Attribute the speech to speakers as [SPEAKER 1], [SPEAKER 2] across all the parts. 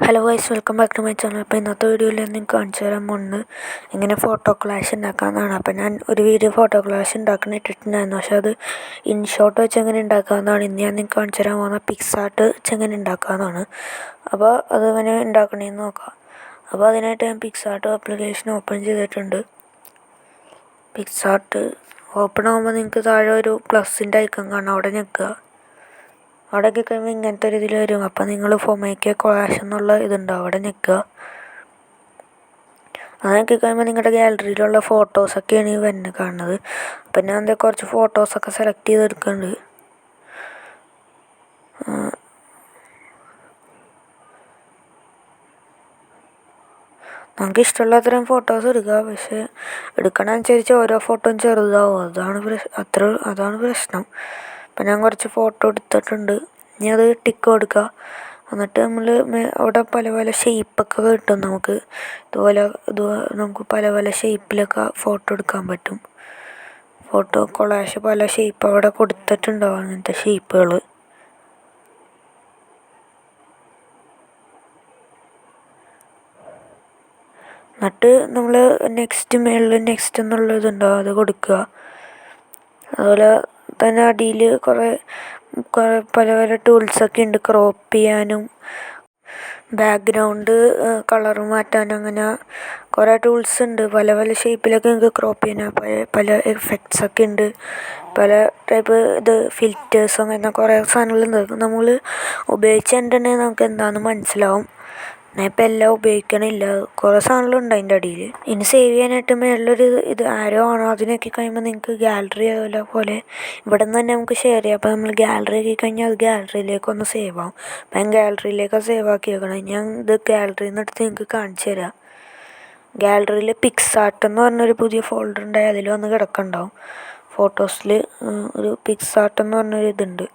[SPEAKER 1] Hello guys, welcome back to my channel. അപ്പോൾ ഇന്നത്തെ വീഡിയോയിൽ ഞാൻ നിങ്ങൾക്ക് കാണിച്ചു തരാൻ പോകുന്നത് എങ്ങനെ ഫോട്ടോ കൊളാഷ് ഉണ്ടാക്കാമെന്നാണ്. അപ്പോൾ ഞാൻ ഒരു വീഡിയോ ഫോട്ടോ കൊളാഷ് ഉണ്ടാക്കുന്ന ഇട്ടിട്ടുണ്ടായിരുന്നു, പക്ഷേ അത് ഇൻഷോട്ട് വെച്ച് എങ്ങനെ ഉണ്ടാക്കാമെന്നാണ് ഇന്ന് ഞാൻ നിങ്ങൾക്ക് കാണിച്ചു തരാൻ പോകുന്നത്. പിക്സാർട്ട് വെച്ച് എങ്ങനെ ഉണ്ടാക്കാമെന്നാണ്. അപ്പോൾ അതെങ്ങനെ ഉണ്ടാക്കണമെന്ന് നോക്കാം. അപ്പോൾ അതിനായിട്ട് ഞാൻ പിക്സാർട്ട് ആപ്ലിക്കേഷൻ ഓപ്പൺ ചെയ്തിട്ടുണ്ട്. പിക്സാർട്ട് ഓപ്പൺ ആകുമ്പോൾ നിങ്ങൾക്ക് താഴെ ഒരു പ്ലസിൻ്റെ ഐക്കൺ കാണാം, അവിടെ ഞെക്കുക. അവിടെ കഴിയുമ്പോൾ ഇങ്ങനത്തെ ഒരു ഇതിൽ വരും. അപ്പോൾ നിങ്ങൾ മേക്ക് എ കൊളാഷ് എന്നുള്ള ഇതുണ്ടാവും, അവിടെ നിൽക്കുക. അത് കഴിയുമ്പോൾ നിങ്ങളുടെ ഗാലറിയിലുള്ള ഫോട്ടോസൊക്കെയാണ് ഈ വരുന്നത് കാണുന്നത്. അപ്പം ഞാൻ എന്താ കുറച്ച് ഫോട്ടോസൊക്കെ സെലക്ട് ചെയ്തെടുക്കുന്നുണ്ട്. നമുക്ക് ഇഷ്ടമുള്ള അത്രയും ഫോട്ടോസ് എടുക്കുക, പക്ഷേ എടുക്കണനുസരിച്ച് ഓരോ ഫോട്ടോയും ചെറുതാവും. അതാണ് പ്രശ്നം. അപ്പം ഞാൻ കുറച്ച് ഫോട്ടോ എടുത്തിട്ടുണ്ട്. ഇനി അത് ടിക്ക് കൊടുക്കുക. എന്നിട്ട് നമ്മൾ അവിടെ പല പല ഷേപ്പൊക്കെ കിട്ടും. ഇതുപോലെ നമുക്ക് പല പല ഷേപ്പിലൊക്കെ ഫോട്ടോ എടുക്കാൻ പറ്റും. ഫോട്ടോ കൊളാഷ് പല ഷേപ്പ് അവിടെ കൊടുത്തിട്ടുണ്ടാവും, അങ്ങനത്തെ ഷേപ്പുകൾ. എന്നിട്ട് നമ്മൾ മുകളിൽ നെക്സ്റ്റ് എന്നുള്ള ഇതുണ്ടാവും, അത് കൊടുക്കുക. അതുപോലെ തന്നെ അടിയിൽ കുറേ പല പല ടൂൾസൊക്കെ ഉണ്ട്. ക്രോപ്പ് ചെയ്യാനും ബാക്ക്ഗ്രൗണ്ട് കളർ മാറ്റാനും അങ്ങനെ കുറേ ടൂൾസ് ഉണ്ട്. പല പല ഷേപ്പിലൊക്കെ നിങ്ങൾക്ക് ക്രോപ്പ് ചെയ്യാൻ പല എഫക്ട്സൊക്കെ ഉണ്ട്. പല ടൈപ്പ് ഫിൽറ്റേഴ്സ് അങ്ങനെ കുറേ സാധനങ്ങളുണ്ട്. നമ്മൾ ഉപയോഗിച്ചിട്ടുണ്ടെങ്കിൽ നമുക്ക് എന്താണെന്ന് മനസ്സിലാവും. ഞാൻ ഇപ്പം എല്ലാം ഉപയോഗിക്കണില്ല, കുറേ സാധനങ്ങളുണ്ട് അതിൻ്റെ അടിയിൽ. ഇനി സേവ് ചെയ്യാനായിട്ട് മേളിലൊരു ആരോ ആണോ അതിനൊക്കെ കഴിയുമ്പോൾ നിങ്ങൾക്ക് ഗാലറി പോലെ ഇവിടെ നിന്ന് തന്നെ നമുക്ക് ഷെയർ ചെയ്യാം. അപ്പോൾ നമ്മൾ ഗാലറി ആക്കി കഴിഞ്ഞാൽ അത് ഗാലറിയിലേക്കൊന്ന് സേവ് ആവും. അപ്പം ഞാൻ ഗാലറിയിലേക്ക് സേവ് ആക്കി വെക്കണം. ഞാൻ ഇത് ഗാലറിയിൽ നിന്ന് എടുത്ത് നിങ്ങൾക്ക് കാണിച്ചു തരാം. ഗാലറിയിൽ പിക്സാർട്ട് എന്ന് പറഞ്ഞൊരു പുതിയ ഫോൾഡർ ഉണ്ടായി, അതിൽ വന്ന് കിടക്കുന്നുണ്ടാവും. ഫോട്ടോസിൽ ഒരു പിക്സാർട്ട് എന്ന് പറഞ്ഞൊരു ഇതുണ്ട്.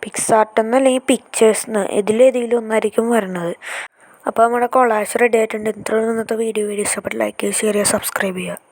[SPEAKER 1] പിക്സാർട്ട് എന്നല്ലെങ്കിൽ പിക്ചേഴ്സ് എന്ന്, ഇതിലേതെങ്കിലും ഒന്നായിരിക്കും വരണത്. അപ്പോൾ നമ്മുടെ കൊളാഷ് റെഡി ആയിട്ടുണ്ട്. ഇന്നത്തെ വീഡിയോ ഇഷ്ടപ്പെട്ട് ലൈക്ക് ചെയ്യുക, ഷെയർ ചെയ്യുക, സബ്സ്ക്രൈബ് ചെയ്യുക.